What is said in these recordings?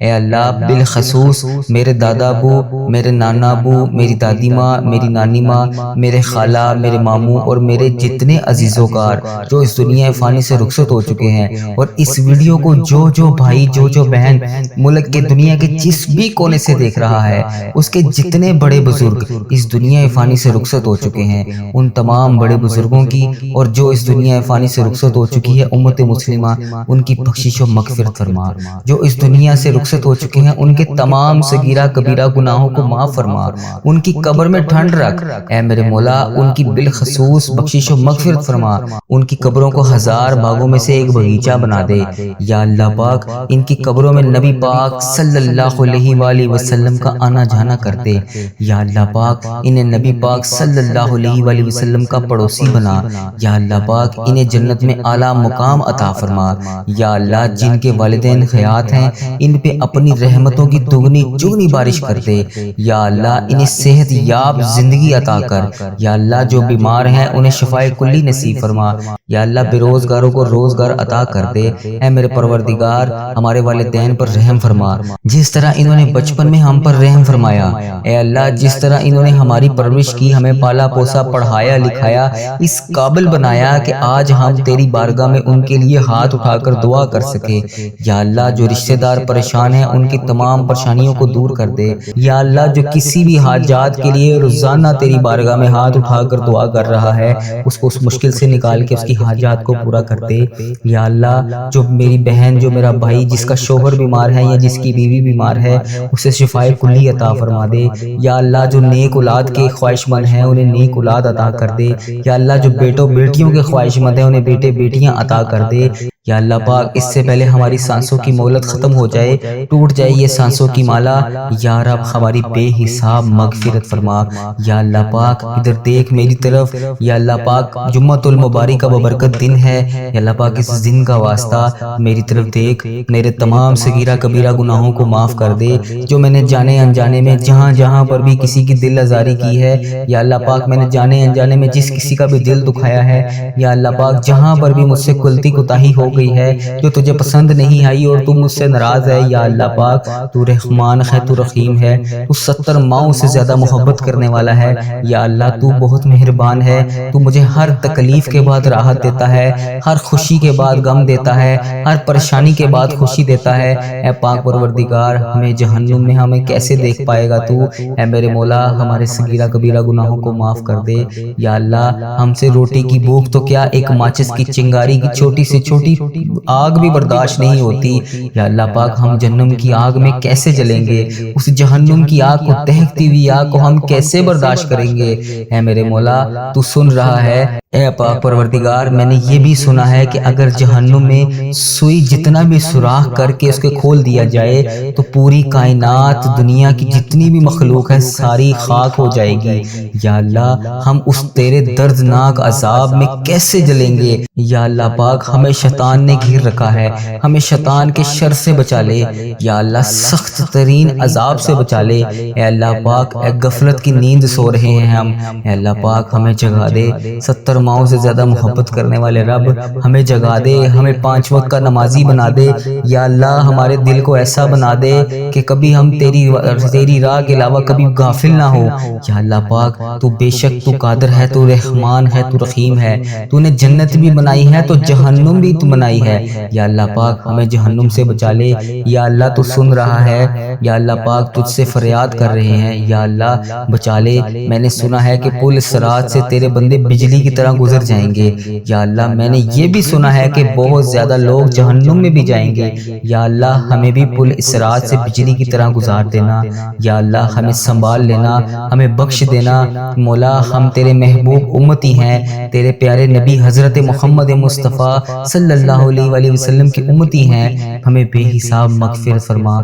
اے اللہ بالخصوص میرے دادا ابو، میرے نانا ابو، میری دادی ماں، میری نانی ماں، میرے خالہ، میرے ماموں اور میرے جتنے عزیز و کار جو اس دنیا فانی سے رخصت ہو چکے ہیں، اور اس ویڈیو کو جو بھائی جو بہن ملک کے دنیا کے جس بھی کونے سے دیکھ رہا ہے، اس کے جتنے بڑے بزرگ اس دنیا فانی سے رخصت ہو چکے ہیں، ان تمام بڑے بزرگوں کی اور جو اس دنیا فانی سے رخصت ہو چکی ہے امت مسلمہ، ان کی بخشش و مغفرت فرما۔ جو اس دنیا سے رخصت ہو چکے ہیں ان کے تمام صغیرہ کبیرہ گناہوں کو معاف فرما، ان کی قبر میں ٹھنڈ رکھ اے میرے مولا، ان کی بالخصوص بخشش و مغفرت فرما، ان کی قبروں کو ہزار باغوں میں سے ایک باغیچہ بنا دے یا اللہ پاک۔ ان کی قبروں میں نبی پاک صلی اللہ علیہ وآلہ وسلم کا آنا جانا کرتے یا اللہ پاک، انہیں نبی پاک صلی اللہ علیہ وآلہ وسلم کا پڑوسی بنا یا اللہ پاک، انہیں جنت میں اعلیٰ مقام عطا فرما یا اللہ۔ جن کے والدین حیات ہیں ان پہ اپنی رحمتوں کی دگنی چگنی بارش کر دے یا اللہ، انہیں صحت یاب زندگی عطا کر یا اللہ۔ جو بیمار ہیں انہیں شفائے کلی نصیب فرما یا اللہ، بے روزگاروں کو روزگار عطا کر دے اے میرے پروردگار۔ ہمارے والدین پر رحم فرما، جس طرح انہوں نے بچپن میں ہم پر رحم فرمایا اے اللہ، جس طرح انہوں نے ہماری پرورش کی، ہمیں پالا پوسا، پڑھایا لکھایا، اس قابل بنایا کہ آج ہم تیری بارگاہ میں ان کے لیے ہاتھ اٹھا کر دعا کر سکے یا اللہ۔ جو رشتہ دار پریشان ہیں ان کی تمام پریشانیوں کو دور کر دے یا اللہ۔ جو کسی بھی حاجات کے لیے روزانہ تیری بارگاہ میں ہاتھ اٹھا کر دعا کر رہا ہے، اس کو اس مشکل سے نکال کے اس کی حاجات کو پورا کر دے یا اللہ۔ جو میری بہن، جو میرا بھائی جس کا شوہر بیمار ہے یا جس کی بیوی بیمار ہے، اسے شفائے کلی عطا فرما دے یا اللہ۔ جو نیک اولاد کے خواہش مند ہیں انہیں نیک اولاد عطا کر دے یا اللہ۔ جو بیٹوں بیٹیوں کے خواہش مند ہیں انہیں بیٹے بیٹیاں عطا کر دے یا اللہ پاک۔ اس سے پہلے ہماری سانسوں کی مہلت ختم ہو جائے، ٹوٹ جائے یہ سانسوں کی مالا یا رب، ہماری بے حساب مغفرت فرما یا اللہ پاک۔ ادھر دیکھ میری طرف یا اللہ پاک، جمعۃ المبارک کا ببرکت دن ہے یا اللہ پاک، اس دن کا واسطہ میری طرف دیکھ، میرے تمام صغیرہ کبیرہ گناہوں کو معاف کر دے جو میں نے جانے انجانے میں جہاں پر بھی کسی کی دل آزاری کی ہے یا اللہ پاک۔ میں نے جانے انجانے میں جس کسی کا بھی دل دکھایا ہے یا اللہ پاک، جہاں پر بھی مجھ سے غلطی کوتاہی ہو گئی ہے جو تجھے پسند نہیں آئی اور تو مجھ سے ناراض ہے یا اللہ پاک، تو رحمان ہے، تو رحیم ہے، تو 70 ماؤں سے زیادہ محبت کرنے والا ہے یا اللہ۔ تو بہت مہربان ہے، تو مجھے ہر تکلیف کے بعد راحت دیتا ہے، ہر خوشی کے بعد غم دیتا ہے، ہر پریشانی کے بعد خوشی دیتا ہے اے پاک پروردگار۔ ہمیں جہنم میں ہمیں کیسے دیکھ پائے گا تو اے میرے مولا، ہمارے صغیرہ کبیرہ گناہوں کو معاف کر دے یا اللہ۔ ہم سے روٹی کی بھوک تو کیا، ایک ماچس کی چنگاری کی چھوٹی سے چھوٹی آگ بھی برداشت نہیں ہوتی یا اللہ پاک۔ ہم جہنم کی آگ میں کیسے جلیں گے، اس جہنم کی آگ کو، دہکتی ہوئی آگ کو ہم کیسے برداشت کریں گے اے میرے مولا۔ تو سن رہا ہے اے پاک پروردگار۔ میں نے یہ بھی سنا ہے کہ اگر جہنم میں سوئی جتنا بھی سوراخ کر کے اس کے کھول دیا جائے تو پوری کائنات، دنیا کی جتنی بھی مخلوق ہے، ساری خاک ہو جائے گی یا اللہ۔ ہم اس تیرے دردناک عذاب میں کیسے جلیں گے یا اللہ پاک۔ ہمیں شیطان نے گھیر رکھا ہے، ہمیں شیطان کے شر سے بچا لے یا اللہ، سخت ترین عذاب سے بچا لے اے اللہ پاک۔ اے غفلت کی نیند سو رہے ہیں ہم اے اللہ پاک، ہمیں جگا دے۔ 70 ماؤں سے زیادہ محبت کرنے والے رب، ہمیں جگا دے، ہمیں 5 وقت کا نمازی بنا دے یا اللہ۔ ہمارے دل کو ایسا بنا دے کہ کبھی ہم تیری راہ کے علاوہ کبھی غافل نہ ہو یا اللہ پاک۔ تو بے شک تو قادر ہے، تو رحمان ہے، تو رحیم ہے، تو نے جنت بھی بنائی ہے تو جہنم بھی تو بنائی ہے یا اللہ پاک۔ ہمیں جہنم سے بچا لے یا اللہ۔ تو سن رہا ہے یا اللہ پاک، تجھ سے فریاد کر رہے ہیں یا اللہ، بچا لے۔ میں نے سنا ہے کہ پل صراط سے تیرے بندے بجلی کی طرح گزر جائیں گے یا اللہ۔ میں نے یہ بھی سنا ہے کہ بہت زیادہ لوگ جہنم میں بھی جائیں گے یا اللہ۔ ہمیں بھی پل صراط سے بجلی کی طرح گزار دینا یا اللہ۔ ہمیں سنبھال لینا، ہمیں بخش دینا مولا۔ ہم تیرے محبوب امتی ہیں، تیرے پیارے نبی حضرت محمد مصطفیٰ صلی اللہ علیہ وآلہ وسلم کی امتی ہیں، ہمیں بے حساب مغفرت فرما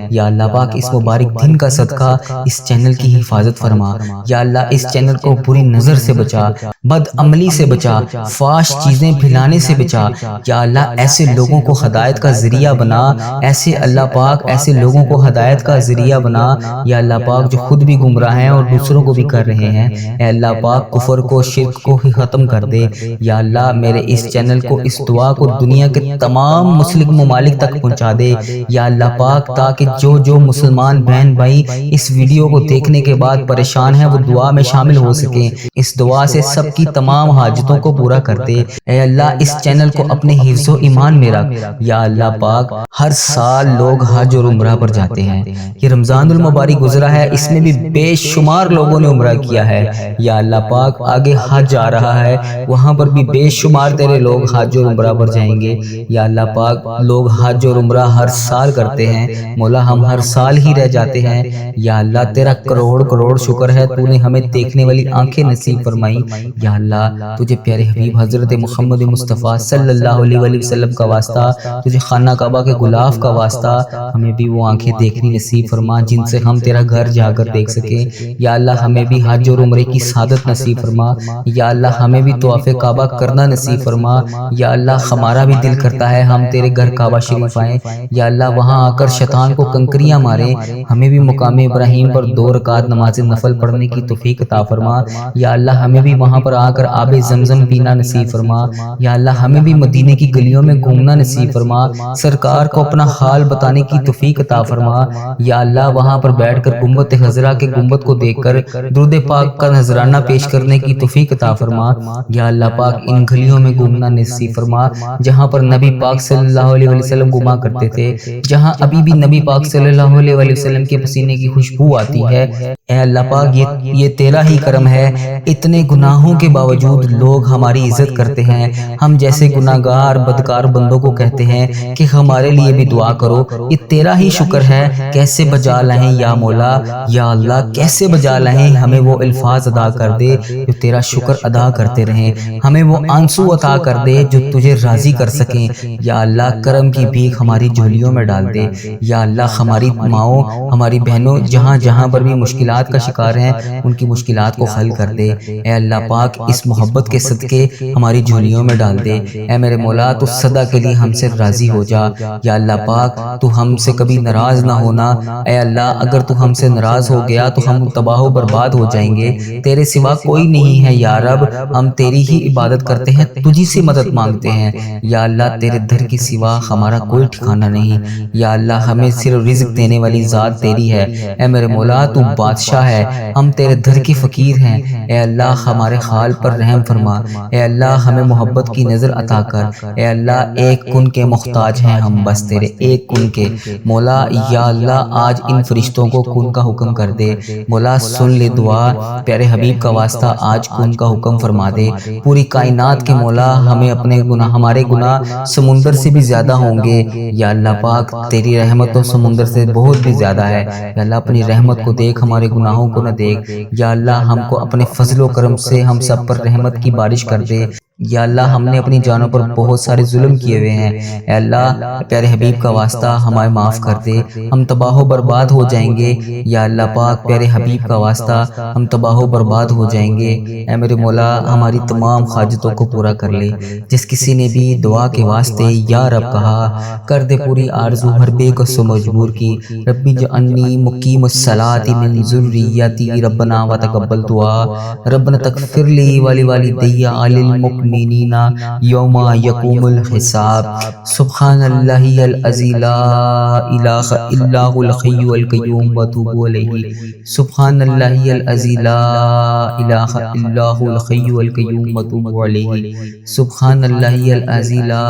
یا اللہ پاک۔ اس مبارک دن کا صدقہ اس چینل کی حفاظت فرما یا اللہ۔ اس چینل کو بری نظر سے بچا، بد عملی سے بچا، فحش چیزیں پھیلانے سے بچا یا اللہ۔ ایسے لوگوں کو ہدایت کا ذریعہ بنا، ایسے اللہ پاک، ایسے لوگوں کو ہدایت کا ذریعہ بنا یا اللہ پاک، جو خود بھی گمراہ ہیں اور دوسروں کو بھی کر رہے ہیں اے اللہ پاک۔ کفر کو، شرک کو ہی ختم کر دے یا اللہ۔ میرے اس چینل کو، اس دعا کو اور دنیا کے تمام مسلم ممالک تک پہنچا دے یا اللہ پاک، تاکہ جو مسلمان بہن بھائی اس ویڈیو کو دیکھنے کے بعد پریشان ہیں وہ دعا میں شامل ہو سکیں۔ اس دعا سے سب کی تمام حاجتوں کو پورا کر دے۔ اے اللہ اس چینل کو اپنے حفظ و ایمان میں رکھ یا اللہ پاک۔ ہر سال لوگ حج اور عمرہ پر جاتے ہیں، یہ رمضان المبارک گزرا ہے، اس میں بھی بے شمار لوگوں نے عمرہ کیا ہے یا اللہ پاک۔ آگے حج آ رہا ہے، وہاں پر بھی بے شمار تیرے لوگ حج اور عمرہ پر جائیں گے یا اللہ پاک۔ لوگ حج اور عمرہ ہر سال کرتے ہیں مولا، ہم ہر سال ہی رہ جاتے ہیں یا اللہ۔ تیرا کروڑ کروڑ شکر ہے، تو نے ہمیں دیکھنے والی آنکھیں نصیب فرمائی یا اللہ۔ تجھے پیارے حبیب حضرت محمد مصطفیٰ صلی اللہ علیہ وآلہ وسلم کا واسطہ، تجھے خانہ کعبہ کے غلاف کا واسطہ، ہمیں بھی وہ آنکھیں دیکھنی نصیب فرما جن سے ہم تیرا گھر جا کر دیکھ سکیں یا اللہ۔ ہمیں بھی حج اور عمرے کی سعادت نصیب فرما یا اللہ۔ ہمیں بھی طواف کعبہ کرنا نصیب فرما یا اللہ۔ ہمارا بھی دل کرتا ہے ہم تیرے گھر کعبہ شریف آئیں یا اللہ، وہاں آ کر شیطان کو کنکریاں ماریں۔ ہمیں بھی مقام ابراہیم پر 2 رکعت نماز نفل پڑھنے کی توفیق عطا فرما یا اللہ۔ ہمیں بھی وہاں پر آ کر آب زمزم پینا نصیب فرما یا اللہ۔ ہمیں بھی مدینے کی گلیوں میں گھومنا نصیب فرما، سرکار کو اپنا حال بتانے کی توفیق عطا فرما یا اللہ۔ وہاں پر بیٹھ کر گنبد خضرا کے گنبد کو دیکھ کر درود پاک کا نذرانہ پیش کرنے کی توفیق عطا فرما یا اللہ پاک۔ ان گلیوں میں گھومنا نصیب فرما جہاں پر نبی پاک صلی اللہ علیہ وسلم گھوما کرتے تھے، جہاں ابھی بھی نبی پاک صلی اللہ علیہ وسلم کے پسینے کی خوشبو آتی ہے۔ اے اللہ پاک، یہ تیرا ہی کرم ہے، اتنے گناہوں کے باوجود لوگ ہماری عزت کرتے ہیں۔ ہم جیسے گناہگار بدکار بندوں کو کہتے ہیں کہ ہمارے لیے بھی دعا کرو، یہ تیرا ہی شکر ہے۔ کیسے بجا لائیں یا مولا یا اللہ، کیسے بجا لائیں، ہمیں وہ الفاظ ادا کر دے جو تیرا شکر ادا کرتے رہیں، ہمیں وہ آنسو عطا کر دے جو تجھے راضی کر سکیں یا اللہ۔ کرم کی بھیک ہماری جھولیوں میں ڈال دے یا اللہ۔ ہماری ماؤں، ہماری بہنوں جہاں جہاں پر بھی مشکلات کا شکار ہیں، ان کی مشکلات کو حل کر دے اے اللہ پاک۔ اس محبت کے صدقے ہماری جھولیوں میں ڈال دے اے میرے مولا۔ تو سدا کے لیے ہم سے راضی ہو جا یا اللہ پاک۔ تو ہم سے کبھی ناراض نہ ہونا اے اللہ۔ اگر تو ہم سے ناراض ہو گیا تو ہم تباہ و برباد ہو جائیں گے، تیرے سوا کوئی نہیں ہے یا رب۔ ہم تیری ہی عبادت کرتے ہیں، تجھی سے مدد مانگتے ہیں یا اللہ۔ تیرے در کے سوا ہمارا کوئی ٹھکانہ نہیں یا اللہ۔ ہمیں صرف رزق دینے والی ذات تیری ہے اے میرے مولا۔ تو بادشاہ ہے، ہم تیرے در کے فقیر ہیں اے اللہ۔ ہمارے حال پر رحم فرما اے اللہ۔ ہمیں محبت کی نظر عطا کر اے اللہ۔ ایک کن کے محتاج ہیں ہم، بس تیرے ایک کن کے مولا یا اللہ۔ آج ان فرشتوں کو کن کا حکم کر دے مولا، سن لے دعا۔ پیارے حبیب کا واسطہ آج کن کا حکم فرما دے پوری کائنات کے مولا۔ ہمیں اپنے گناہ، ہمارے گناہ سمندر سے بھی زیادہ ہوں گے یا اللہ پاک۔ تیری رحمت تو سمندر سے بہت بھی زیادہ ہے یا اللہ۔ اپنی رحمت کو دیکھ، ہمارے گناہوں کو نہ دیکھ یا اللہ۔ ہم کو اپنے فضل و کرم سے ہم سب پر رحمت کی بارش کر دے یا اللہ۔ ہم نے اپنی جانوں پر بہت سارے ظلم کیے ہوئے ہیں اے اللہ۔ پیارے حبیب کا واسطہ ہمیں معاف کر دے، ہم تباہ و برباد ہو جائیں گے یا اللہ پاک۔ پیارے حبیب کا واسطہ ہم تباہ و برباد ہو جائیں گے اے میرے مولا۔ ہماری تمام حاجتوں کو پورا کر لے۔ جس کسی نے بھی دعا کے واسطے یا رب کہا، کر دے پوری آرزو ہر بے کس و مجبور کی۔ ربی جعلنی مقیم الصلاۃ من ذریتی ربنا وتقبل دعا۔ ربنا تغفر لی ولوالدی وللمؤمنین یوم یقوم الحساب۔ سبحان اللہ العظی لا الہ الا هو الحی القیوم واتوب الیہ۔ سبحان اللہ العظی لا الہ الا هو الحی القیوم واتوب الیہ۔ سبحان اللہ العظی لا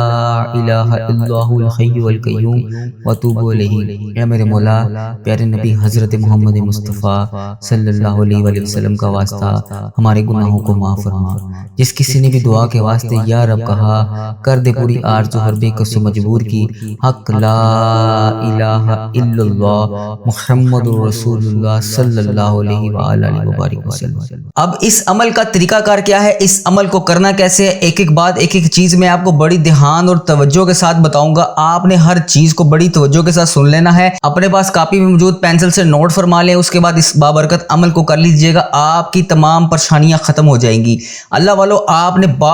الہ الا هو الحی القیوم واتوب الیہ۔ اے میرے مولا، پیارے نبی حضرت محمد مصطفیٰ صلی اللہ علیہ وآلہ وسلم کا واسطہ ہمارے گناہوں کو معاف فرما۔ جس کسی نے بھی دعا کے واسطے یا رب کہا، کر دے پوری آرزو ہر بے کس و مجبور کی۔ حق لا الہ الا اللہ محمد رسول اللہ صلی اللہ علیہ وآلہ وبارک وسلم۔ اب اس عمل کا طریقہ کار کیا ہے، اس عمل کو کرنا کیسے ہے، ایک ایک بات، ایک ایک چیز میں آپ کو بڑی دھیان اور توجہ کے ساتھ بتاؤں گا۔ آپ نے ہر چیز کو بڑی توجہ کے ساتھ سن لینا ہے۔ اپنے پاس کاپی میں موجود پینسل سے نوٹ فرما لیں، اس کے بعد اس بابرکت عمل کو کر لیجئے گا۔ آپ کی تمام پریشانیاں ختم ہو جائیں گی۔ اللہ والو، آپ نے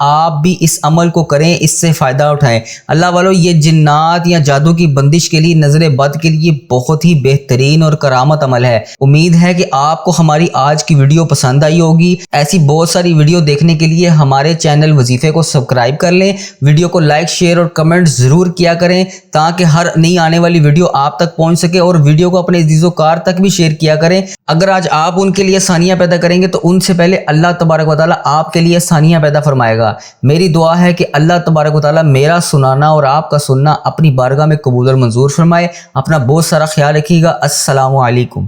آپ بھی اس عمل کو کریں, اس سے فائدہ اٹھائیں. اللہ والو, یہ جنات یا جادو کی بندش کے لیے, نظر بد کے لیے بہت ہی بہترین اور کرامت عمل ہے. امید ہے کہ آپ کو ہماری آج کی ویڈیو پسند آئی ہوگی. ایسی بہت ساری ویڈیو دیکھنے کے لیے ہمارے چینل وظیفے کو سبسکرائب کر لیں. ویڈیو کو لائک, شیئر اور کمنٹ ضرور کیا کریں تاکہ ہر نئی آنے والی ویڈیو آپ تک پہنچ سکے, اور ویڈیو کو اپنے عزیز و کار تک بھی شیئر کیا کریں. اگر آج آپ ان کے لیے آسانیاں پیدا کریں گے تو ان سے پہلے اللہ تبارک و تعالیٰ آپ کے لیے آسانیاں پیدا فرمائے گا. میری دعا ہے کہ اللہ تبارک و تعالیٰ میرا سنانا اور آپ کا سننا اپنی بارگاہ میں قبول اور منظور فرمائے. اپنا بہت سارا خیال رکھیے گا. السلام علیکم.